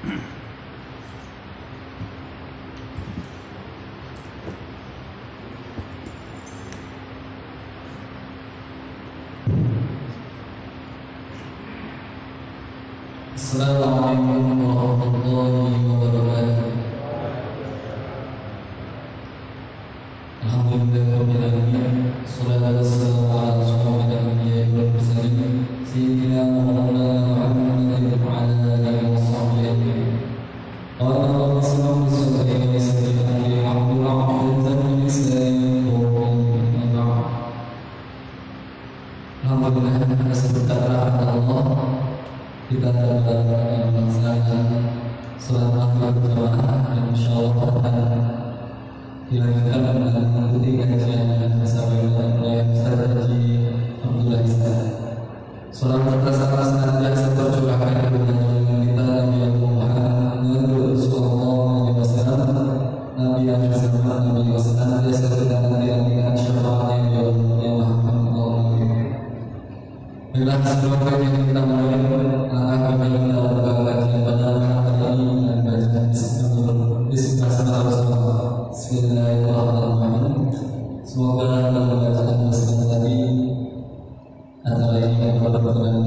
Assalamualaikum warahmatullahi wabarakatuh. Alhamdulillah rabbil alamin. Wassalatu wassalamu ala asyrofil anbiya'i wal mursalin sayyidina Muhammadin wa ala alihi wa sahbihi ajma'in. Qala sallallahu alaihi wa sallam Alhamdulillah Alhamdulillah atas berkat Allah kita dapat melaksanakan salat maghrib berjamaah dan insyaallah akan dilanjutkan dengan mengikuti kajian yang disampaikan oleh Ustaz Haji Abdullah Izzat. Salam berkesan senantiasa tercurahkan kepada junjungan kita Nabi Muhammad sallallahu alaihi wasallam, Nabi yang bersama Nabi senantiasa dengan syafaatnya ya Muhammad. Bila sebelum yang kita mulai langkah kami dalam kajian pada hari ini dan bacaan Bismillahirrahmanirrahim. Semoga dalam bacaan bersama tadi antara ini yang berkenan.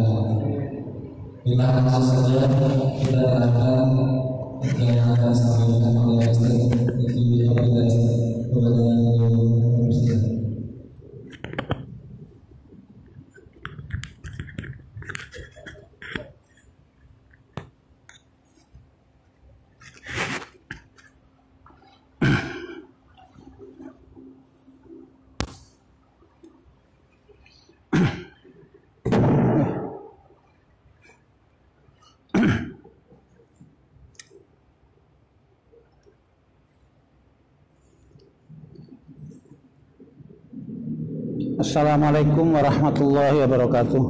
Bila langsung saja kita akan yang akan disampaikan oleh Ustaz Haji Abdullah kepada Ustaz. Assalamualaikum warahmatullahi wabarakatuh.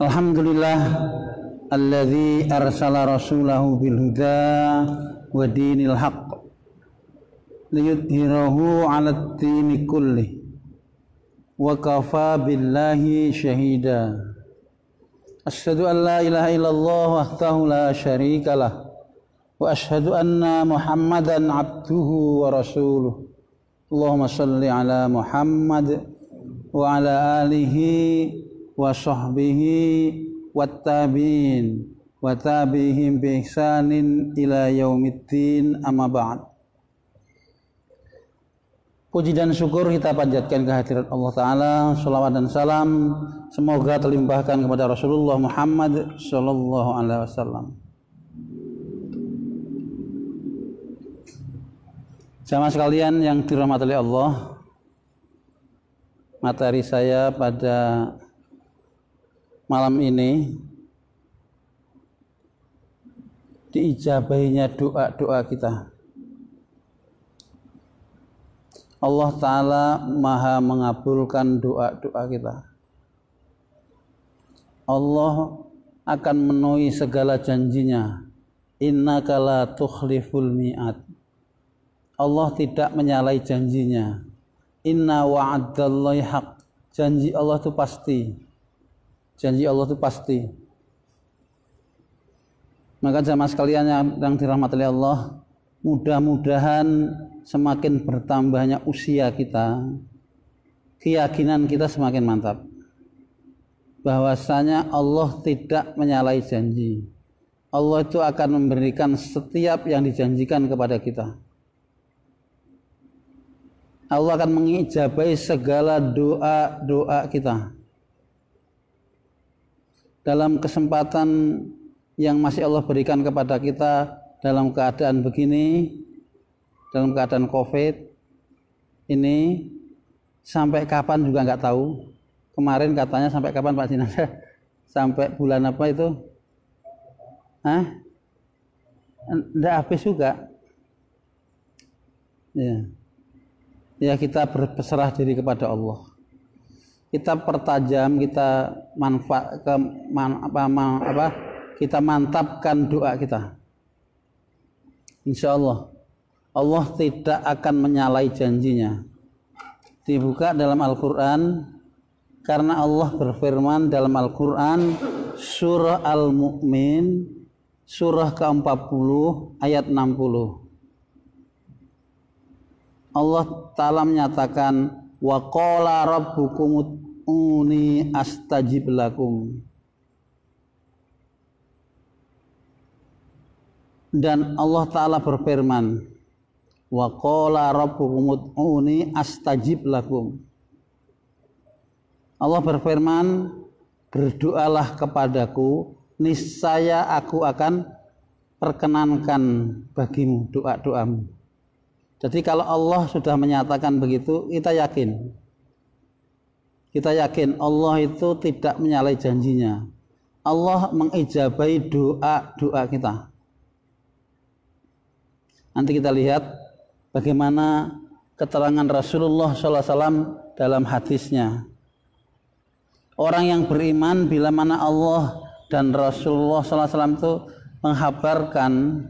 Alhamdulillah alladzi arsala rasulahu bil huda wa dinil haqq liyudhhirahu 'alad dini kulli wa kafa billahi syahida. Asyhadu an la ilaha illallah wahdahu la syarikalah wa asyhadu anna Muhammadan 'abduhu wa rasuluh. Allahumma salli ala Muhammad wa ala alihi wa sahbihi wattabi'in wa tabi'ihim bi ihsanin ila yaumiddin, amma ba'd. Puji dan syukur kita panjatkan kehadirat Allah Ta'ala. Salawat dan salam semoga terlimpahkan kepada Rasulullah Muhammad sallallahu alaihi wasallam. Jamaah sekalian yang dirahmati oleh Allah, materi saya pada malam ini diijabahinya doa-doa kita. Allah Ta'ala maha mengabulkan doa-doa kita. Allah akan memenuhi segala janjinya. Innaka la tukhliful mi'ad. Allah tidak menyalahi janjinya. Inna wa'adallahi haq. Janji Allah itu pasti. Janji Allah itu pasti. Maka jamaah sekalian yang dirahmati oleh Allah, mudah-mudahan semakin bertambahnya usia kita, keyakinan kita semakin mantap. Bahwasanya Allah tidak menyalahi janji. Allah itu akan memberikan setiap yang dijanjikan kepada kita. Allah akan mengijabahi segala doa-doa kita. Dalam kesempatan yang masih Allah berikan kepada kita dalam keadaan begini, dalam keadaan COVID ini, sampai kapan juga nggak tahu. Kemarin katanya sampai kapan Pak Sinanda? Sampai bulan apa itu? Nggak habis juga. Ya kita berserah diri kepada Allah. Kita pertajam, kita kita mantapkan doa kita. Insya Allah, Allah tidak akan menyalahi janjinya. Dibuka dalam Al-Quran, karena Allah berfirman dalam Al-Quran surah Al-Mu'min surah ke-40 ayat 60. Allah Ta'ala menyatakan wa qala rabbukum ud'uni astajib lakum. Dan Allah Ta'ala berfirman wa qala rabbukum ud'uni astajib lakum. Allah berfirman, berdoalah kepadaku, niscaya aku akan perkenankan bagimu doa-doamu. Jadi kalau Allah sudah menyatakan begitu, kita yakin. Kita yakin Allah itu tidak menyalahi janjinya. Allah mengijabahi doa-doa kita. Nanti kita lihat bagaimana keterangan Rasulullah SAW dalam hadisnya. Orang yang beriman bila mana Allah dan Rasulullah SAW itu menghabarkan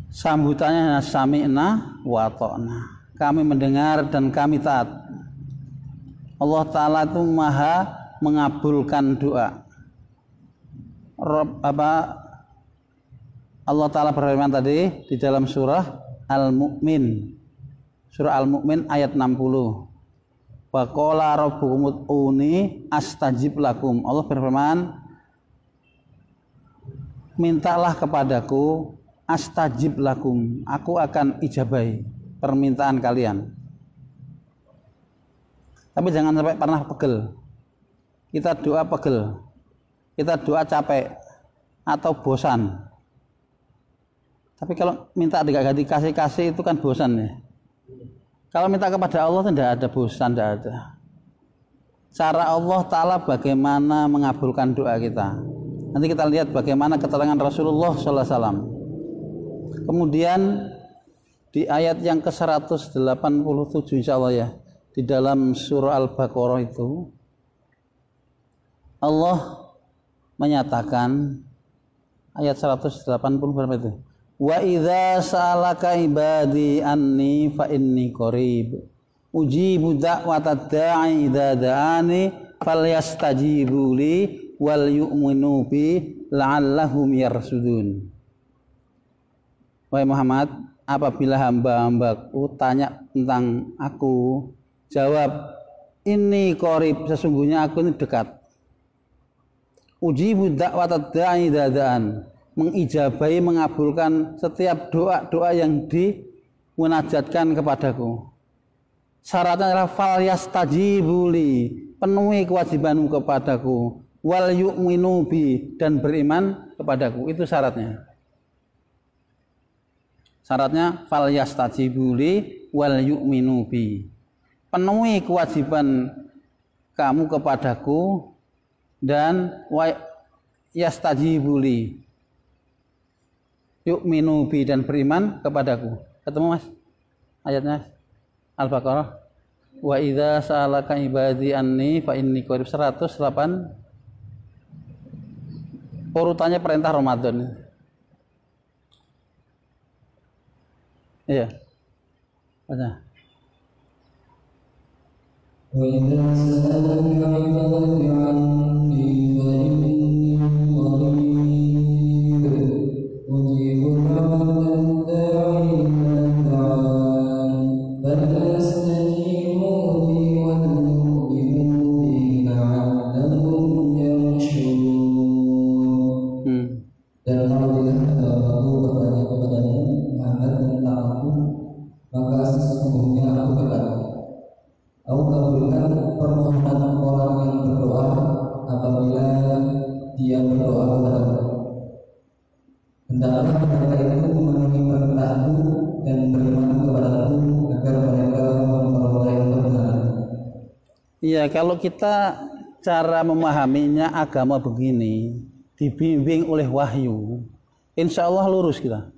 sambutannya sami'na wa ta'na. Kami mendengar dan kami taat. Allah Ta'ala itu maha mengabulkan doa. Allah Ta'ala berfirman tadi di dalam surah Al-Mu'min. Surah Al-Mu'min ayat 60. Wa qala rabbukum ud'uni astajib lakum. Allah berfirman, mintalah kepadaku astajib lakum, aku akan ijabahi permintaan kalian. Tapi jangan sampai pernah pegel. Kita doa pegel, kita doa capek atau bosan. Tapi kalau minta dikasih itu kan bosan ya. Kalau minta kepada Allah tidak ada bosan, tidak ada. Cara Allah Ta'ala bagaimana mengabulkan doa kita. Nanti kita lihat bagaimana keterangan Rasulullah SAW. Kemudian di ayat yang ke-187 insya Allah ya, di dalam surah Al-Baqarah itu Allah menyatakan ayat 180 berapa itu? Wa idza sa'alaka ibadi anni fa inni qarib ujibu da'watad da'i idza da'ani falyastajibu li wal yu'minu bi la'allahum yarsudun. Wahai Muhammad, apabila hamba-hambaku tanya tentang aku, jawab, ini qarib, sesungguhnya aku ini dekat. Ujibu da'watad da'i idza da'an, mengijabahi, mengabulkan setiap doa-doa yang dimunajatkan kepadaku. Syaratnya adalah fal yastajibuli, penuhi kewajibanmu kepadaku, wal yu'minu bi, dan beriman kepadaku. Itu syaratnya. Syaratnya fal yastajibuli wal yu'minu bi, penuhi kewajiban kamu kepadaku dan yastajibuli, yu'minu bi, dan beriman kepadaku. Ketemu Mas ayatnya Al-Baqarah. Wa idza sa'alaka ibadi anni fa inni qarib, 108. Urutannya perintah Ramadan. Iya. Baca. Wa idza sa'alaka ibadi anni fa inni qarib ujibu da'watad da'i idza da'an falyastajibu li wal yu'minu bi la'allahum yarshudun. Dan apabila hambaku bertanya kepadamu Muhammad tentang aku, maka sesungguhnya aku dekat. Aku kabulkan permohonan orang yang berdoa apabila dia berdoa kepadamu. Hendaklah mereka itu memenuhi perintahmu dan beriman kepadamu agar mereka memperoleh kebenaran. Iya, kalau kita cara memahaminya agama begini, dibimbing oleh wahyu, insya Allah lurus kita.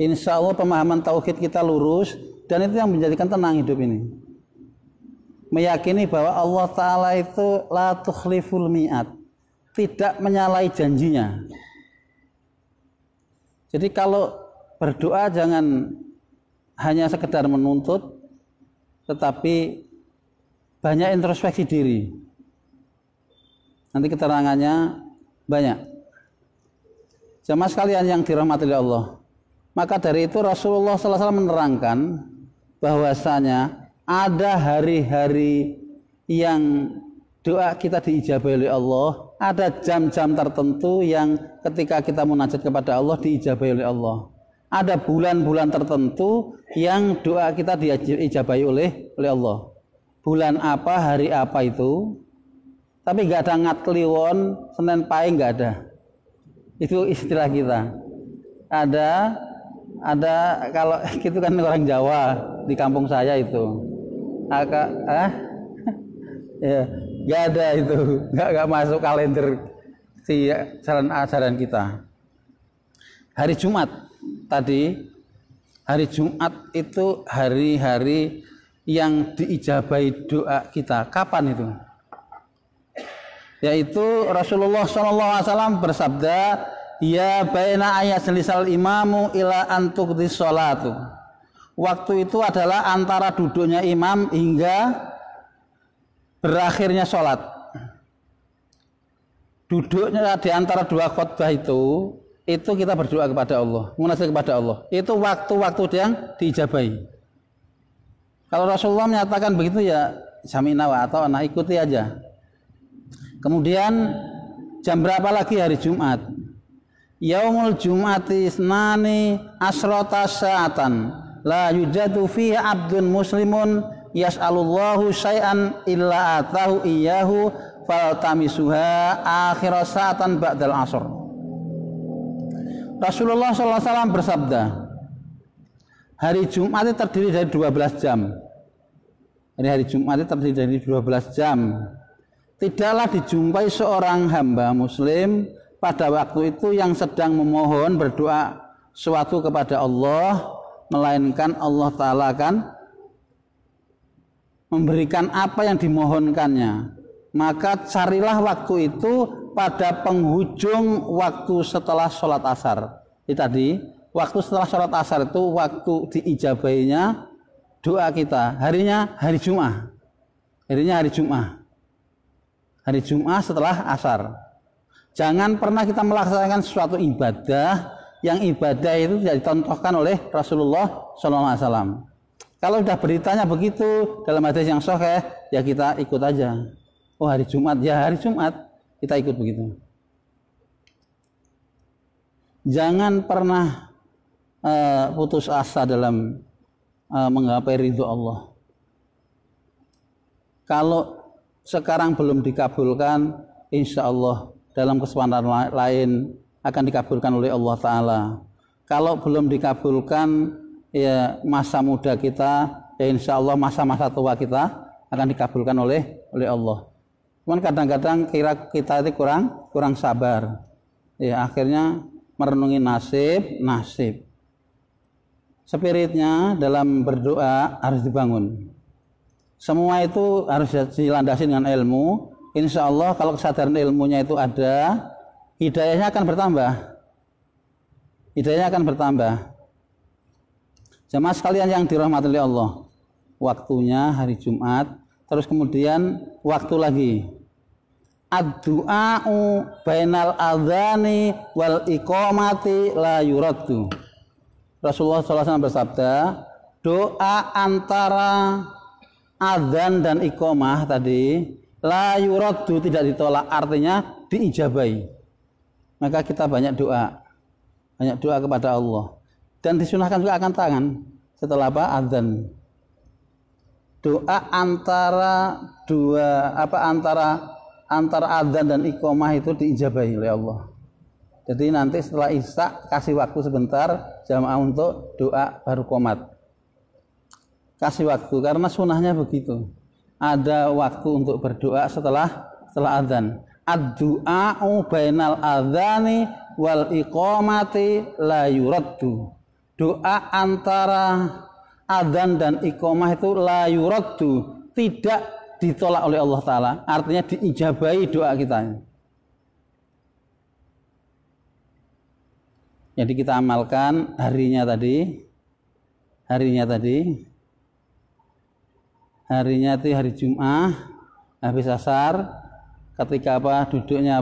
Insya Allah pemahaman tauhid kita lurus, dan itu yang menjadikan tenang hidup ini. Meyakini bahwa Allah Ta'ala itu la tukhliful mi'ad, tidak menyalahi janjinya. Jadi kalau berdoa jangan hanya sekedar menuntut, tetapi banyak introspeksi diri. Nanti keterangannya banyak. Jamaah sekalian yang dirahmati oleh Allah. Maka dari itu Rasulullah SAW menerangkan bahwasanya ada hari-hari yang doa kita diijabahi oleh Allah, ada jam-jam tertentu yang ketika kita munajat kepada Allah diijabahi oleh Allah. Ada bulan-bulan tertentu yang doa kita diijabahi oleh Allah. Bulan apa, hari apa itu? Tapi nggak ada ngat kliwon, Senin Pahing nggak ada. Itu istilah kita. Ada kalau gitu kan orang Jawa di kampung saya itu. Ya, nggak ada itu, nggak masuk kalender si ajaran kita. Hari Jumat tadi, hari Jumat itu hari-hari yang diijabahi doa kita. Kapan itu? Yaitu Rasulullah SAW bersabda, ya baina ayaslisal imamu ila antuqdis sholatu. Waktu itu adalah antara duduknya imam hingga berakhirnya sholat. Duduknya di antara dua khutbah itu kita berdoa kepada Allah, munajat kepada Allah. Itu waktu-waktu yang diijabahi. Kalau Rasulullah menyatakan begitu ya sami'na wa ata'na, ikuti aja. Kemudian jam berapa lagi hari Jumat? Yaumul Jum'ati isnani asrota sa'atan la yujadu fihi abdun muslimun yas'alullahu syai'an illa atahu iyyahu faltamisuha akhir sa'atan ba'dal asr. Rasulullah SAW bersabda, hari Jumat itu terdiri dari 12 jam. Hari Jumat itu terdiri dari 12 jam. Tidaklah dijumpai seorang hamba muslim pada waktu itu yang sedang memohon berdoa suatu kepada Allah, melainkan Allah Ta'ala akan memberikan apa yang dimohonkannya. Maka carilah waktu itu pada penghujung waktu setelah sholat asar. Ini tadi, waktu setelah sholat asar itu waktu diijabahinya doa kita. Harinya hari Jumat. Harinya hari Jumat. Hari Jumat setelah asar. Jangan pernah kita melaksanakan suatu ibadah yang ibadah itu tidak dicontohkan oleh Rasulullah SAW. Kalau sudah beritanya begitu dalam hadis yang sahih, ya kita ikut aja. Oh hari Jumat, ya hari Jumat kita ikut begitu. Jangan pernah putus asa dalam menggapai ridho Allah. Kalau sekarang belum dikabulkan, insya Allah dalam kesempatan lain akan dikabulkan oleh Allah Ta'ala. Kalau belum dikabulkan, ya masa muda kita, ya insya Allah masa-masa tua kita akan dikabulkan oleh Allah. Cuman kadang-kadang kita itu kurang sabar. Ya akhirnya merenungi nasib. Spiritnya dalam berdoa harus dibangun. Semua itu harus dilandasi dengan ilmu. Insya Allah kalau kesadaran ilmunya itu ada, hidayahnya akan bertambah. Jamaah sekalian yang dirahmati oleh Allah, waktunya hari Jumat, terus kemudian waktu lagi. Ad-du'a'u bainal adhani wal iqamati la yuraddu. Rasulullah SAW bersabda, doa antara adzan dan iqamah tadi la yuraddu, tidak ditolak, artinya diijabahi. Maka kita banyak doa kepada Allah, dan disunahkan juga akan tangan setelah adzan. Doa antara adzan dan iqamah itu diijabahi oleh Allah. Jadi nanti setelah isya kasih waktu sebentar jamaah untuk doa baru qomat. Kasih waktu karena sunahnya begitu. Ada waktu untuk berdoa setelah adzan. Ad-du'a'u bainal adzani wal iqamati la yuraddu. Doa antara adzan dan iqamah itu la yuraddu, tidak ditolak oleh Allah Ta'ala, artinya diijabahi doa kita. Jadi kita amalkan harinya tadi itu hari Jumat habis asar, ketika duduknya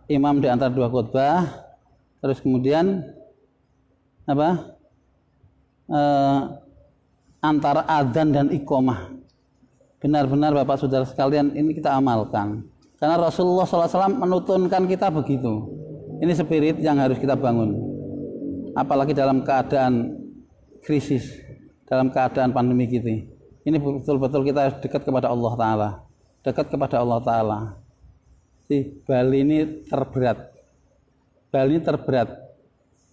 imam di antara dua khutbah, terus kemudian antara adzan dan iqamah. Benar-benar Bapak Saudara sekalian, ini kita amalkan. Karena Rasulullah SAW menutunkan kita begitu. Ini spirit yang harus kita bangun. Apalagi dalam keadaan krisis, dalam keadaan pandemi gitu. Ini betul-betul kita harus dekat kepada Allah Ta'ala. Dekat kepada Allah Ta'ala. Si Bali ini terberat. Bali ini terberat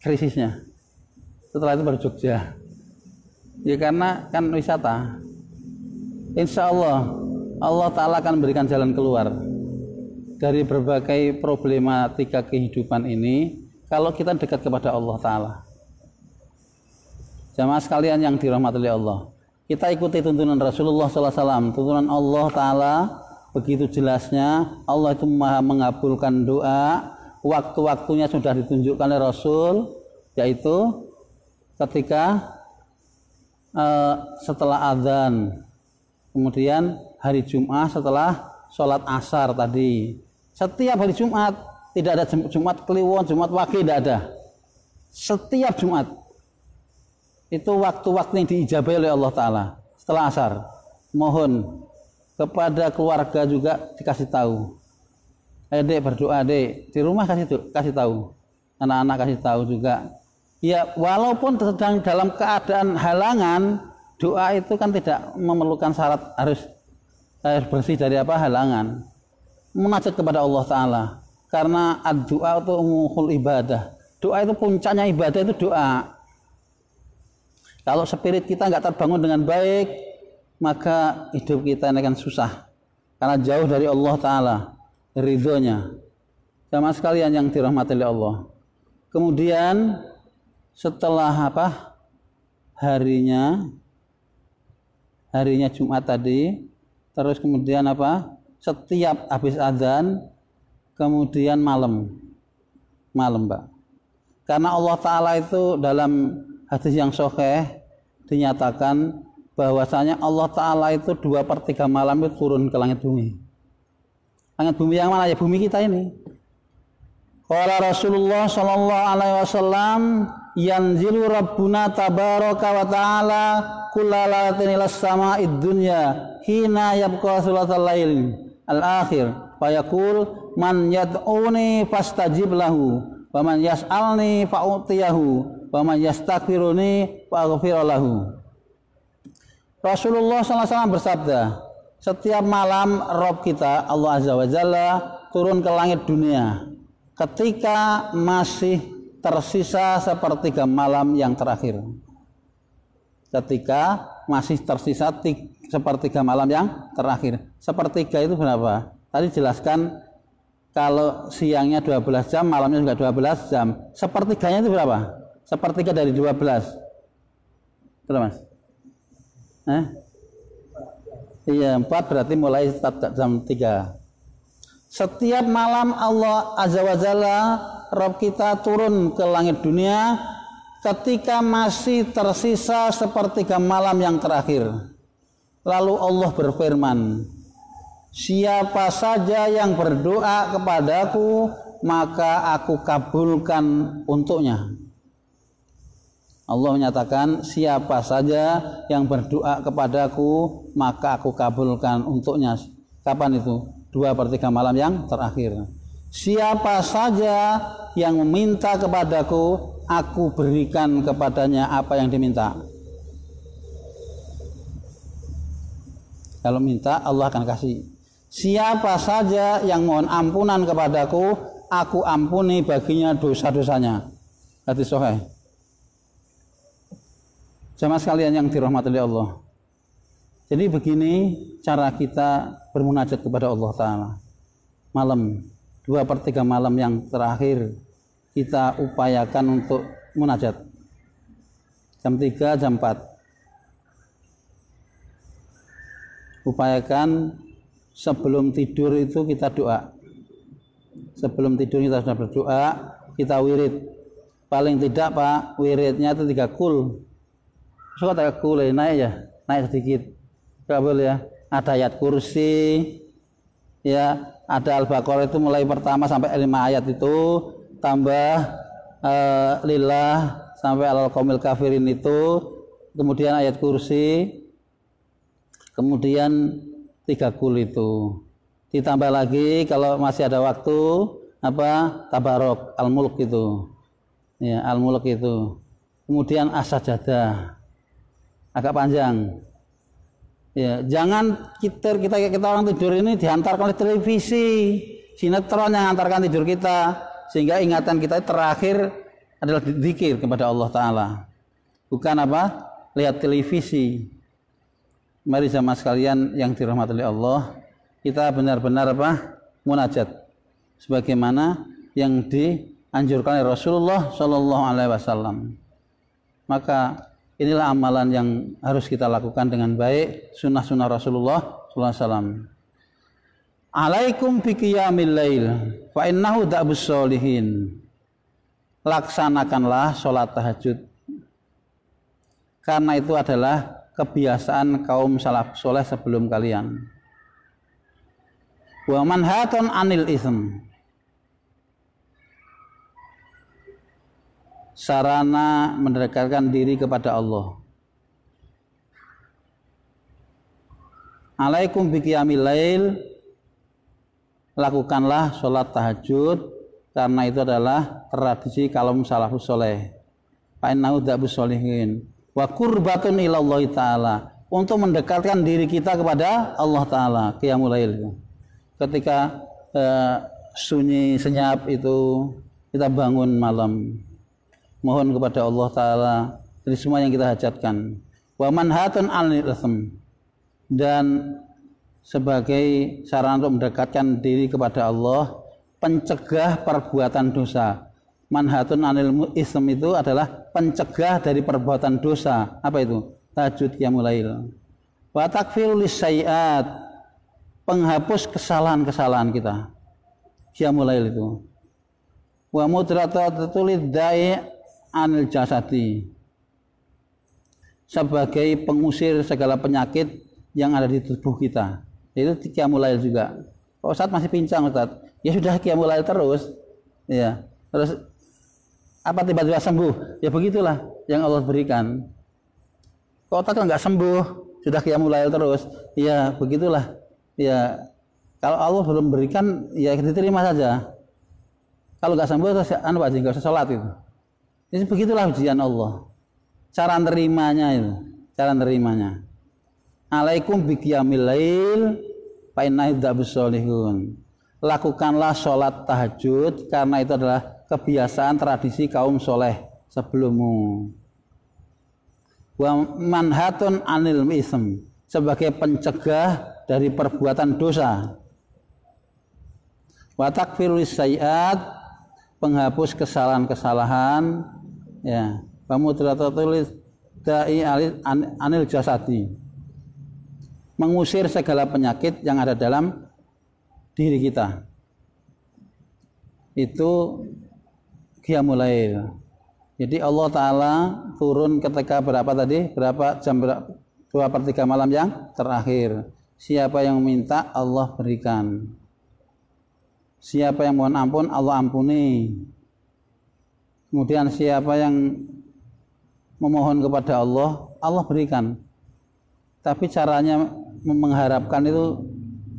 krisisnya. Setelah itu baru Jogja. Ya karena kan wisata. Insya Allah Allah Ta'ala akan memberikan jalan keluar dari berbagai problematika kehidupan ini kalau kita dekat kepada Allah Ta'ala. Jamaah sekalian yang dirahmati oleh Allah, kita ikuti tuntunan Rasulullah SAW, tuntunan Allah Ta'ala begitu jelasnya. Allah itu maha mengabulkan doa, waktu-waktunya sudah ditunjukkan oleh Rasul, yaitu ketika setelah adzan, kemudian hari Jumat setelah sholat asar tadi. Setiap hari Jumat, tidak ada Jumat Kliwon, Jumat Wage, tidak ada. Setiap Jumat itu waktu-waktu yang diijabahi oleh Allah Ta'ala setelah asar. Mohon kepada keluarga juga dikasih tahu. Dek berdoa dek, di rumah kasih tahu, anak-anak kasih tahu juga. Ya walaupun sedang dalam keadaan halangan, doa itu kan tidak memerlukan syarat harus bersih dari halangan. Munajat kepada Allah Ta'ala, karena doa itu umul ibadah. Doa itu puncaknya ibadah, itu doa. Kalau spirit kita nggak terbangun dengan baik, maka hidup kita ini akan susah, karena jauh dari Allah Ta'ala, ridhonya. Jamaah sekalian yang dirahmati oleh Allah. Kemudian setelah harinya Jumat tadi, terus kemudian setiap habis adzan, kemudian malam Pak. Karena Allah Ta'ala itu dalam hadis yang sahih dinyatakan bahwasanya Allah Ta'ala itu 2/3 malam itu turun ke langit bumi. Langit bumi yang mana? Ya bumi kita ini. Qala Rasulullah sallallahu alaihi wasallam, yanzilu Rabbuna tabaraka wa ta'ala kullalatin ilas sama'id dunya hina yabqa thulathal lail al-akhir fayaqul man yad'uni fastajib lahu wa man yas'alni fa'utiyahu wa man yastaghfiruni fa'aghfir lahu. Rasulullah SAW bersabda, setiap malam Rabb kita Allah Azza wa Jalla turun ke langit dunia ketika masih tersisa sepertiga malam yang terakhir. Ketika masih tersisa sepertiga malam yang terakhir. Sepertiga itu berapa? Tadi jelaskan kalau siangnya 12 jam, malamnya juga 12 jam. Sepertiganya itu berapa? Sepertiga dari 12. Betul Mas? Iya, 4 berarti mulai jam 3. Setiap malam Allah Azza wa Jalla Rabb kita turun ke langit dunia ketika masih tersisa sepertiga malam yang terakhir. Lalu Allah berfirman, siapa saja yang berdoa kepadaku maka aku kabulkan untuknya. Allah menyatakan, siapa saja yang berdoa kepadaku maka aku kabulkan untuknya. Kapan itu? 2/3 malam yang terakhir. Siapa saja yang meminta kepadaku, aku berikan kepadanya apa yang diminta. Kalau minta, Allah akan kasih. Siapa saja yang mohon ampunan kepadaku, aku ampuni baginya dosa-dosanya. Hadis sahih. Jamaah sekalian yang dirahmati oleh Allah. Jadi begini cara kita bermunajat kepada Allah Ta'ala. Malam, 2/3 malam yang terakhir kita upayakan untuk munajat. Jam 3, jam 4. Upayakan sebelum tidur itu kita doa. Sebelum tidur kita sudah berdoa, kita wirid. Paling tidak Pak, wiridnya itu 3 kul. Suka 3 kul, naik ya, naik sedikit. Gak boleh ya. Ada ayat kursi, ya, ada Al-Baqarah itu mulai pertama sampai 5 ayat itu, tambah lillah sampai alal qaumil kafirin itu, kemudian ayat kursi, kemudian 3 kul itu. Ditambah lagi kalau masih ada waktu tabarok al-mulk itu. Ya, al-mulk itu. Kemudian as-sajadah. Agak panjang. Ya, jangan kita orang tidur ini dihantarkan oleh televisi, sinetron yang hantarkan tidur kita, sehingga ingatan kita terakhir adalah zikir kepada Allah Ta'ala, bukan lihat televisi. Mari jamaah sekalian yang dirahmati oleh Allah, kita benar-benar munajat sebagaimana yang dianjurkan oleh Rasulullah Shallallahu Alaihi Wasallam. Maka inilah amalan yang harus kita lakukan dengan baik, sunnah-sunnah Rasulullah Sallallahu Alaihi Wasallam. Alaikum biqiyamil lail, fa innahu da'bus sholihin. Laksanakanlah sholat tahajud, karena itu adalah kebiasaan kaum salaf soleh sebelum kalian. Wa manhatun anil ism, sarana mendekatkan diri kepada Allah. Alaikum biqiyamil lail, lakukanlah sholat tahajud, karena itu adalah tradisi kaum salafus soleh. Fa'innahu da'bus sholihin wa qurbatun ilallahi ta'ala, untuk mendekatkan diri kita kepada Allah Ta'ala. Qiyamul lail, ketika sunyi senyap itu kita bangun malam, mohon kepada Allah Ta'ala dari semua yang kita hajatkan. Wa manhatun anil itsm, dan sebagai sarana untuk mendekatkan diri kepada Allah, pencegah perbuatan dosa. Manhatun anil itsm itu adalah pencegah dari perbuatan dosa. Apa itu? Tahajud, qiyamul lail. Wa takfirul lisayyi'at, penghapus kesalahan-kesalahan kita. Qiyamul lail itu. Wa mudratatul lidda'i anil jasadi, sebagai pengusir segala penyakit yang ada di tubuh kita. Itu qiyamul lail juga. Pak Ustadz masih pincang Ustadz, ya sudah qiyamul lail terus, ya terus apa tiba-tiba sembuh? Ya begitulah yang Allah berikan. Kok Ustadz nggak sembuh, sudah qiyamul lail terus, ya begitulah. Ya kalau Allah belum berikan, ya diterima saja. Kalau nggak sembuh terus nggak usah sholat itu. Jadi begitulah ujian Allah. Cara nerimanya itu, cara nerimanya. Alaikum biqiyamil lail fa innahu da'bus sholihun. Lakukanlah sholat tahajud, karena itu adalah kebiasaan tradisi kaum soleh sebelummu. Wa manhatun anil ism, sebagai pencegah dari perbuatan dosa. Wa takfirul sayyi'at, penghapus kesalahan-kesalahan, ya. Wa mudratatul da'i anil jasadi, mengusir segala penyakit yang ada dalam diri kita. Itu qiyamul lail. Jadi Allah Ta'ala turun ketika berapa tadi? Berapa jam, 2/3 malam yang terakhir. Siapa yang minta, Allah berikan. Siapa yang mohon ampun, Allah ampuni. Kemudian siapa yang memohon kepada Allah, Allah berikan. Tapi caranya mengharapkan itu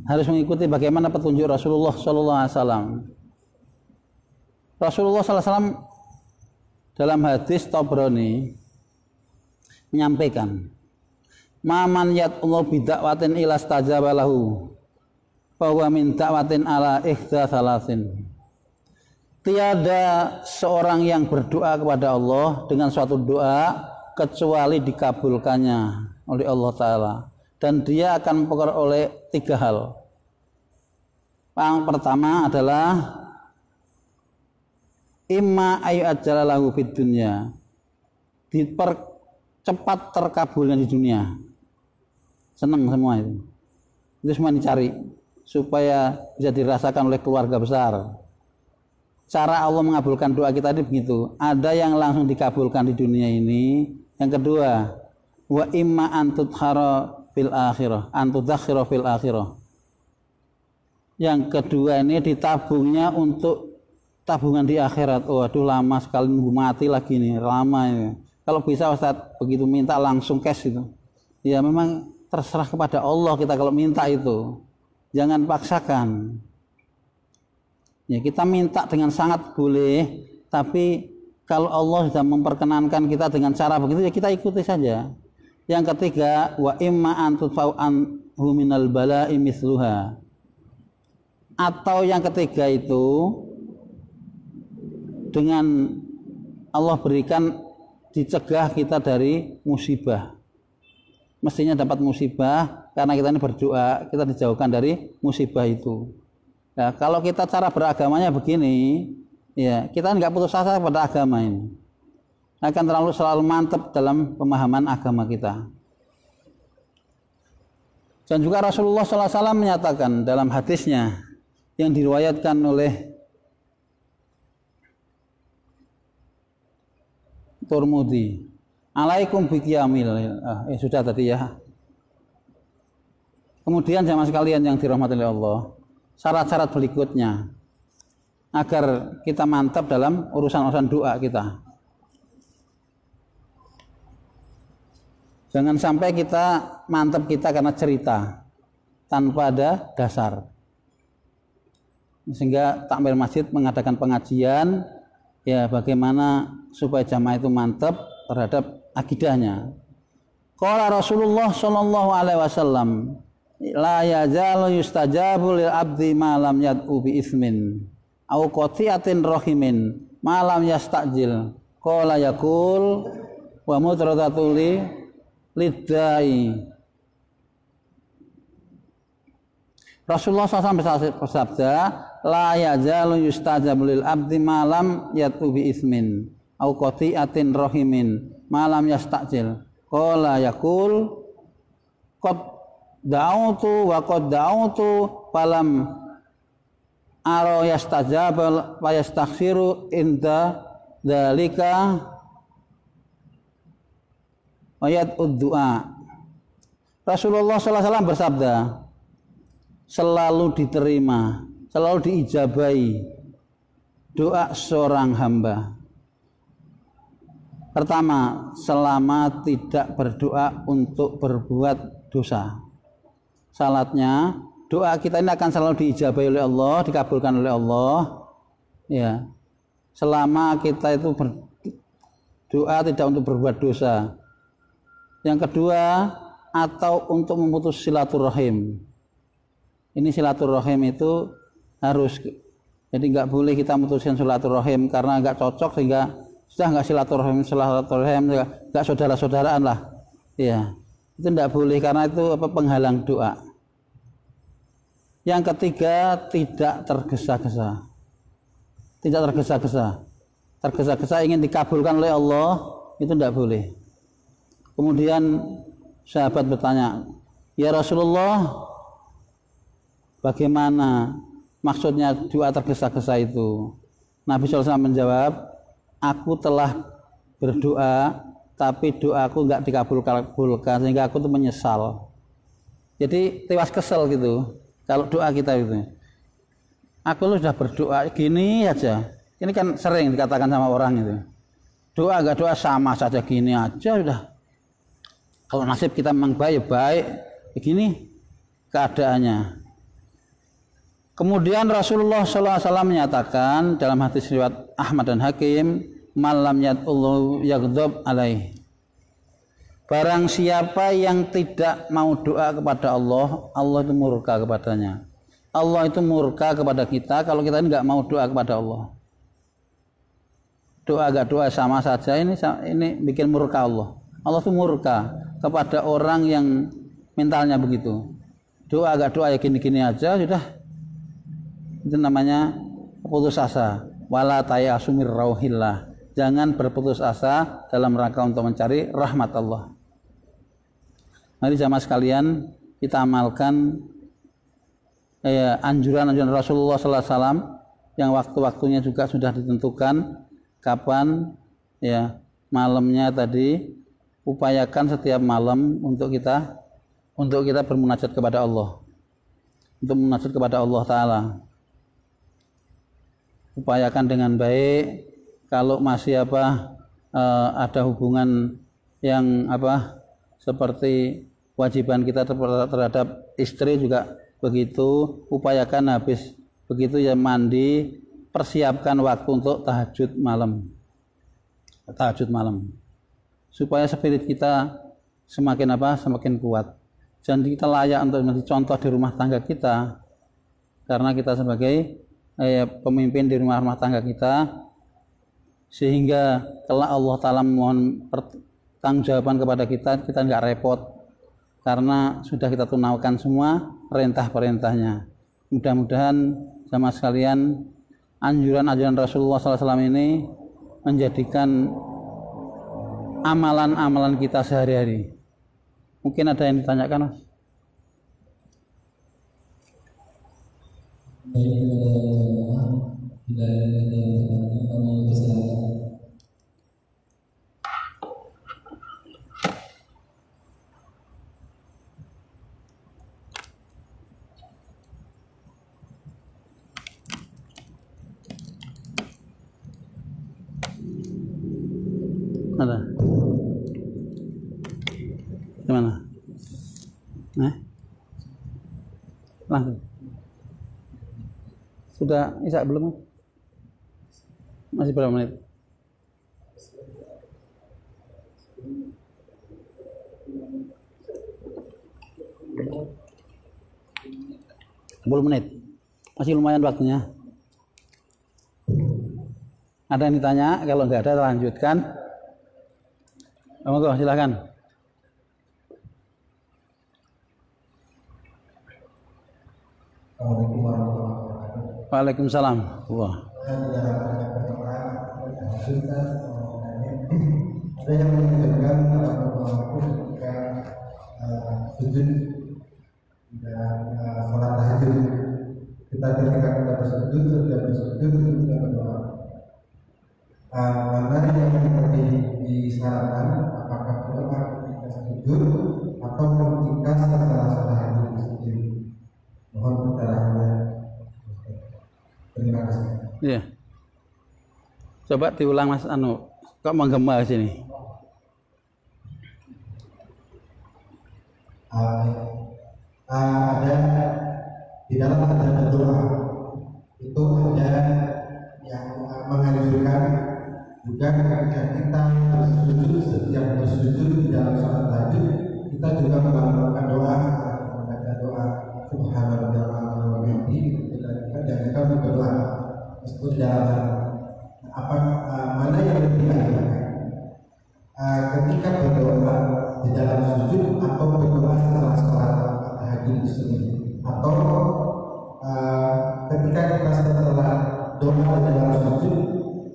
harus mengikuti bagaimana petunjuk Rasulullah SAW. Rasulullah SAW dalam hadis Tabrani menyampaikan, "Man yat'allahu bid'awatin ila stajaba lahu, fa huwa min da'watin ala ihda salasin." Tiada seorang yang berdoa kepada Allah dengan suatu doa kecuali dikabulkannya oleh Allah Ta'ala, dan dia akan memperoleh 3 hal. Yang pertama adalah imma ayu ajalalahu fid dunya, dipercepat terkabulnya di dunia. Senang semua itu semua dicari supaya bisa dirasakan oleh keluarga besar. Cara Allah mengabulkan doa kita ini begitu, ada yang langsung dikabulkan di dunia ini. Yang kedua, wa imma antudkhara fil akhirah, antudzakhira fil akhirah, Yang kedua ini ditabungnya untuk tabungan di akhirat. Waduh, lama sekali nunggu mati lagi nih, lama ini. Kalau bisa Ustaz begitu minta langsung cash itu. Ya memang terserah kepada Allah kita kalau minta itu. Jangan paksakan. Ya kita minta dengan sangat boleh, tapi kalau Allah sudah memperkenankan kita dengan cara begitu ya kita ikuti saja. Yang ketiga, wa imma an tudfa'u anhu minal bala'i mithluha. Atau yang ketiga itu dengan Allah berikan dicegah kita dari musibah. Mestinya dapat musibah karena kita ini berdoa, kita dijauhkan dari musibah itu. Nah, kalau kita cara beragamanya begini, ya kita nggak putus asa pada agama ini. Akan selalu mantap dalam pemahaman agama kita. Dan juga Rasulullah SAW menyatakan dalam hadisnya yang diriwayatkan oleh Turmudi, alaikum biqiyamil. Sudah tadi ya. Kemudian jamaah sekalian yang dirahmati oleh Allah, syarat-syarat berikutnya agar kita mantap dalam urusan-urusan doa kita. Jangan sampai kita mantap kita karena cerita tanpa ada dasar. Sehingga takmir masjid mengadakan pengajian ya bagaimana supaya jamaah itu mantap terhadap akidahnya. Qala Rasulullah sallallahu alaihi wasallam, la yazalu yustajabu lil abdi ma lam yad'u bi ismin au qati'atin rahimin ma lam yastajil. Qala yaqul wa mudradatuli lidai. Rasulullah SAW bersabda, la yazalu yustajabu lil abdi malam yatu bi ismin au qati'atin rahimin malam yastajil. Qala yaqul qad da'utu wa qad da'utu falam ara yastajaba wa yastaghfiru inda dzalika ayat ud-du'a. Rasulullah SAW bersabda, selalu diterima, selalu diijabahi doa seorang hamba. Pertama, selama tidak berdoa untuk berbuat dosa. Syaratnya, doa kita ini akan selalu diijabahi oleh Allah, dikabulkan oleh Allah. Ya, selama kita itu berdoa tidak untuk berbuat dosa. Yang kedua, atau untuk memutus silaturahim. Ini silaturahim itu harus, jadi nggak boleh kita memutuskan silaturahim karena nggak cocok sehingga sudah nggak silaturahim nggak saudara-saudaraan lah, ya itu nggak boleh karena itu penghalang doa. Yang ketiga, tidak tergesa-gesa, tergesa-gesa ingin dikabulkan oleh Allah itu nggak boleh. Kemudian sahabat bertanya, ya Rasulullah, bagaimana maksudnya doa tergesa-gesa itu? Nabi SAW menjawab, aku telah berdoa tapi doaku nggak dikabulkan sehingga aku tuh menyesal. Jadi tewas kesel gitu kalau doa kita itu. Aku sudah berdoa gini aja. Ini kan sering dikatakan sama orang itu. Doa nggak doa sama saja gini aja sudah. Kalau nasib kita memang baik, begini keadaannya. Kemudian Rasulullah SAW menyatakan dalam hadis riwayat Ahmad dan Hakim, malam yad'ullahu yaghdab alaih. Barang siapa yang tidak mau doa kepada Allah, Allah itu murka kepadanya. Allah itu murka kepada kita kalau kita nggak mau doa kepada Allah. Doa gak doa sama saja, ini bikin murka Allah. Allah itu murka kepada orang yang mentalnya begitu. Doa gak doa ya gini-gini aja sudah, itu namanya putus asa. Wala tayasu mir rauhillah. Jangan berputus asa dalam rangka untuk mencari rahmat Allah. Mari jamaah sekalian kita amalkan anjuran-anjuran Rasulullah SAW yang waktu-waktunya juga sudah ditentukan kapan ya malamnya tadi. Upayakan setiap malam untuk kita bermunajat kepada Allah. untuk munajat kepada Allah Ta'ala. Upayakan dengan baik. Kalau masih ada hubungan yang seperti kewajiban kita terhadap istri juga begitu, upayakan habis begitu ya mandi, persiapkan waktu untuk tahajud malam supaya spirit kita semakin kuat. Jadi kita layak untuk menjadi contoh di rumah tangga kita, karena kita sebagai pemimpin di rumah tangga kita, sehingga kelak Allah Ta'ala mohon pertanggungjawaban kepada kita nggak repot karena sudah kita tunaikan semua perintah-perintahnya. Mudah-mudahan sama sekalian anjuran-anjuran Rasulullah SAW ini menjadikan amalan-amalan kita sehari-hari. Mungkin ada yang ditanyakan, Mas? Ada? Gimana? Langsung. Sudah Isya belum? Masih berapa menit? Menit. Masih lumayan waktunya. Ada yang ditanya? Kalau nggak ada, lanjutkan. Monggo, silakan. Assalamualaikum warahmatullahi wabarakatuh. Waalaikumsalam. Wah. Ada yang menunjukkan ketika sujud dan sholat tahajud, ketika kita bersujud sudah berdoa. Mana yang disyaratkan, apakah berdoa ketika sujud atau ketika setelah sholat tahajud sendiri? Mohon pencerahannya. Terima kasih. Iya. Coba diulang Mas kok menggema di sini? Ada di dalam ada berdoa itu ada yang menganjurkan juga ketika kita setiap bersujud di dalam sholat tahajud kita juga melakukan doa, membaca doa Subhanallah wa bihamdihi, dan kita berdoa meskipun di dalam mana yang lebih baik ketika berdoa di dalam sujud atau berdoa setelah sholat tahajud itu sendiri, atau ketika kita setelah doa di dalam sujud,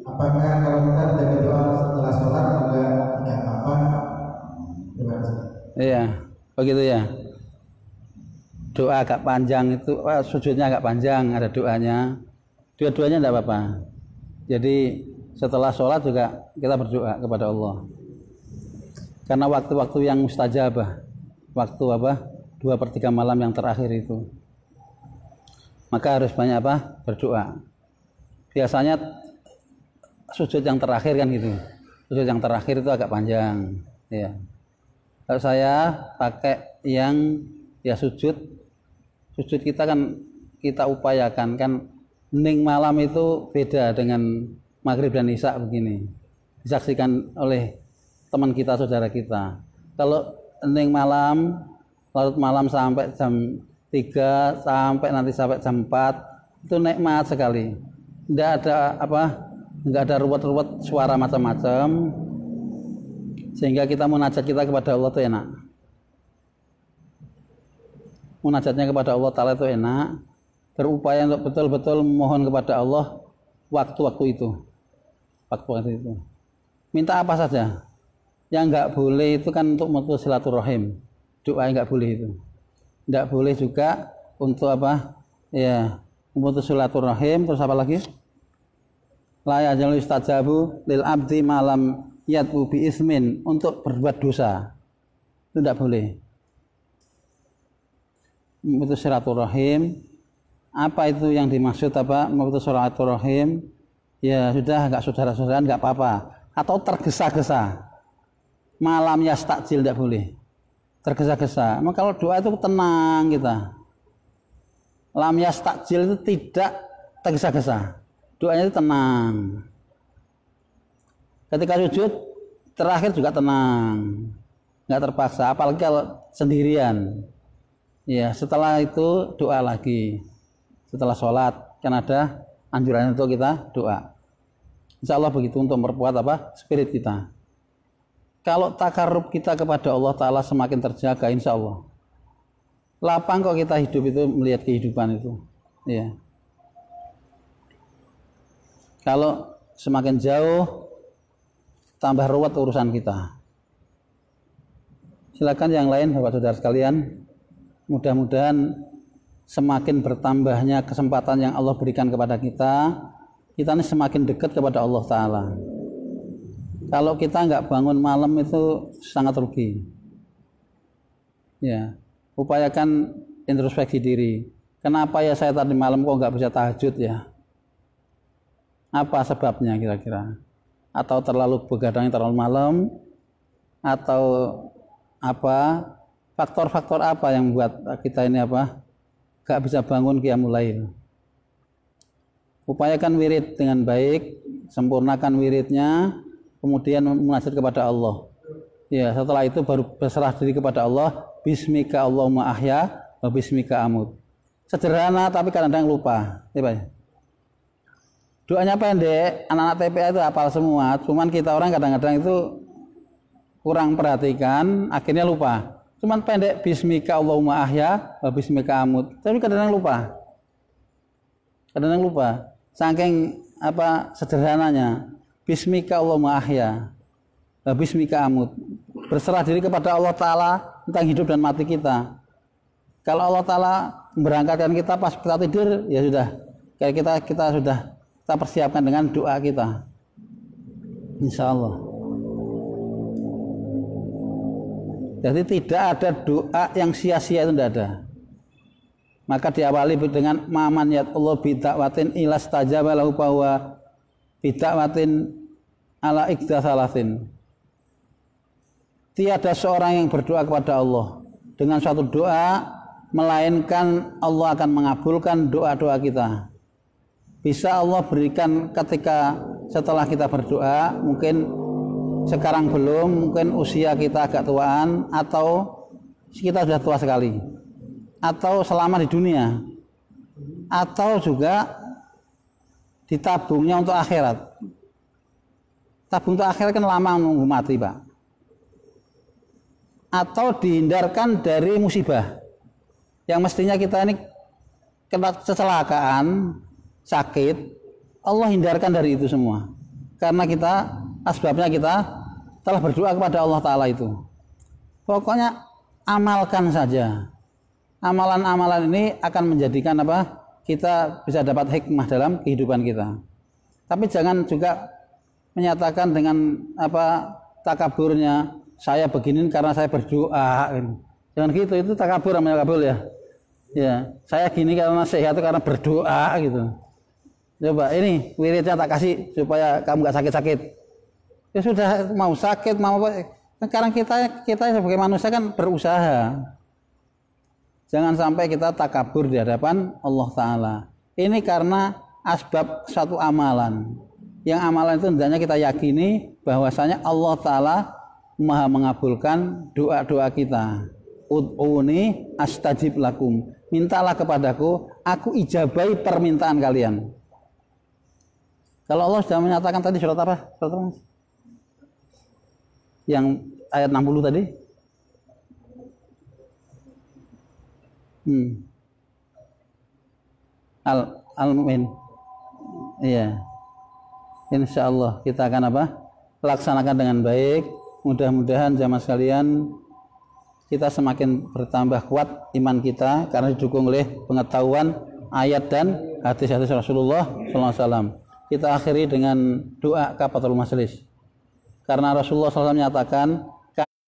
apakah kalau kita tidak berdoa setelah sholat juga tidak apa-apa? Terima kasih. Iya, begitu ya. Doa agak panjang itu, sujudnya agak panjang, ada doanya. Dua-duanya tidak apa-apa. Jadi setelah sholat juga kita berdoa kepada Allah. Karena waktu-waktu yang mustajabah, waktu 2/3 malam yang terakhir itu, maka harus banyak berdoa. Biasanya sujud yang terakhir kan gitu. Sujud yang terakhir itu agak panjang. Ya. Kalau saya pakai yang sujud kita kan kita upayakan kan hening malam itu beda dengan maghrib dan isya begini. Disaksikan oleh teman kita, saudara kita. Kalau hening malam, larut malam sampai jam 3 sampai jam 4 itu nikmat sekali. Tidak ada ruwet-ruwet suara macam-macam, sehingga kita munajat kita kepada Allah itu enak. Munajatnya kepada Allah Ta'ala itu enak. Berupaya untuk betul-betul mohon kepada Allah waktu-waktu itu. Waktu-waktu itu. Minta apa saja. Yang enggak boleh itu kan untuk memutus silaturahim. Doa enggak boleh itu. Enggak boleh juga untuk memutus silaturahim. Terus apa lagi? La yajalul istajabu lil abdi malam yad'u bi ismin, untuk berbuat dosa. Itu enggak boleh. memutus silaturahim. Apa itu yang dimaksud apa memutus silaturahim? Ya sudah, enggak saudara-saudaraan enggak apa-apa. Atau tergesa-gesa. Malam yastakjil tidak boleh. Tergesa-gesa. Maka kalau doa itu tenang kita. Lam yastakjil itu tidak tergesa-gesa. Doanya itu tenang. Ketika sujud terakhir juga tenang. Enggak terpaksa, apalagi kalau sendirian. Ya, setelah itu doa lagi. Setelah sholat kan ada anjuran untuk kita doa. Insya Allah begitu untuk memperkuat apa? Spirit kita. Kalau takarub kita kepada Allah Ta'ala semakin terjaga, insya Allah. Lapang kok kita hidup itu melihat kehidupan itu. Ya. Kalau semakin jauh, tambah ruwet urusan kita. Silakan yang lain, Bapak Saudara sekalian. Mudah-mudahan semakin bertambahnya kesempatan yang Allah berikan kepada kita ini semakin dekat kepada Allah Ta'ala. Kalau kita nggak bangun malam itu sangat rugi. Ya, upayakan introspeksi diri. Kenapa ya saya tadi malam kok nggak bisa tahajud ya? Apa sebabnya kira-kira? Atau terlalu begadangnya terlalu malam? Atau apa? Faktor-faktor apa yang membuat kita ini apa? Gak bisa bangun qiyamul lail. Upayakan wirid dengan baik, sempurnakan wiridnya, kemudian munajat kepada Allah. Ya, setelah itu baru berserah diri kepada Allah. Bismika Allahumma ahya wa bismika amut. Sederhana tapi kadang-kadang lupa. Ya, Pak. Doanya pendek, anak-anak TPA itu hafal semua. Cuman kita orang kadang-kadang itu kurang perhatikan, akhirnya lupa. Cuman pendek, bismika Allahumma ahya wa bismika amut. Tapi kadang-kadang lupa. Kadang-kadang lupa. Saking apa sederhananya. Bismika Allahumma ahya wa bismika amut. Berserah diri kepada Allah Ta'ala tentang hidup dan mati kita. Kalau Allah Ta'ala memberangkatkan kita pas kita tidur, ya sudah. Kayak kita sudah kita persiapkan dengan doa kita. Insya Allah. Jadi tidak ada doa yang sia-sia, itu tidak ada. Maka diawali dengan maman yatullah bida'watin ilas tajaba lahu bahwa bida'watin ala ikdasalatin. Tiada seorang yang berdoa kepada Allah dengan suatu doa melainkan Allah akan mengabulkan doa-doa kita. Bisa Allah berikan ketika setelah kita berdoa, mungkin sekarang belum, mungkin usia kita agak tuaan, atau kita sudah tua sekali, atau selama di dunia, atau juga ditabungnya untuk akhirat. Tabung untuk akhirat kan lama menunggu mati, Pak. Atau dihindarkan dari musibah yang mestinya kita ini kena kecelakaan, sakit, Allah hindarkan dari itu semua. Karena kita asbabnya kita telah berdoa kepada Allah Ta'ala itu. Pokoknya amalkan saja. Amalan-amalan ini akan menjadikan apa? Kita bisa dapat hikmah dalam kehidupan kita. Tapi jangan juga menyatakan dengan apa takaburnya, saya begini karena saya berdoa. Jangan gitu, itu takabur namanya takabur ya. Ya, saya gini karena sehat itu karena berdoa gitu. Coba ini wiridnya tak kasih supaya kamu nggak sakit-sakit. Ya sudah, mau sakit mau apa? Sekarang kita sebagai manusia kan berusaha. Jangan sampai kita takabur di hadapan Allah Ta'ala. Ini karena asbab suatu amalan. Yang amalan itu hendaknya kita yakini bahwasanya Allah Ta'ala Maha mengabulkan doa-doa kita. Ud'uni astajib lakum. Mintalah kepadaku, aku ijabai permintaan kalian. Kalau Allah sudah menyatakan tadi surat apa? Surat apa? Yang ayat 60 tadi? Al-Mu'min. Iya. Insya Allah kita akan apa? Laksanakan dengan baik. Mudah-mudahan jamaah sekalian kita semakin bertambah kuat iman kita karena didukung oleh pengetahuan ayat dan hadis-hadis Rasulullah SAW. Kita akhiri dengan doa kafatul majlis. Karena Rasulullah SAW menyatakan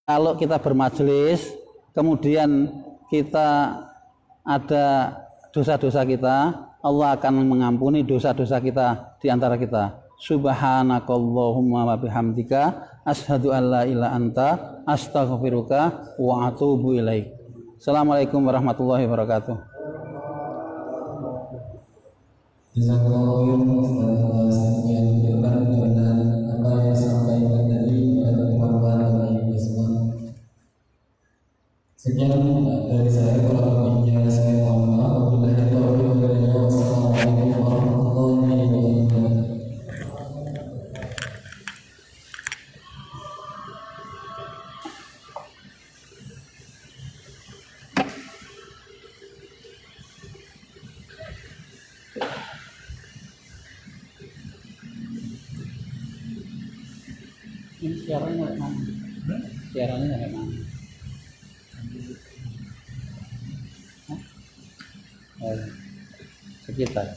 kalau kita bermajlis kemudian kita ada dosa-dosa kita, Allah akan mengampuni dosa-dosa kita di antara kita. Subhanakallahumma wa bihamdika asyhadu an la ilaha anta astaghfiruka wa atubu ilaik. Assalamualaikum warahmatullahi wabarakatuh. Jazakallahu khairan atas yang diberikan dengan apa yang disampaikan tadi pada bermanfaat bagi kita semua. Sekian dari saya, kurang lebihnya saya mohon maaf. Wabillahi taufiq wal hidayah. Wassalamualaikum warahmatullahi wabarakatuh. Ini siarannya mana? Siarannya dari mana? Oh, sekitar.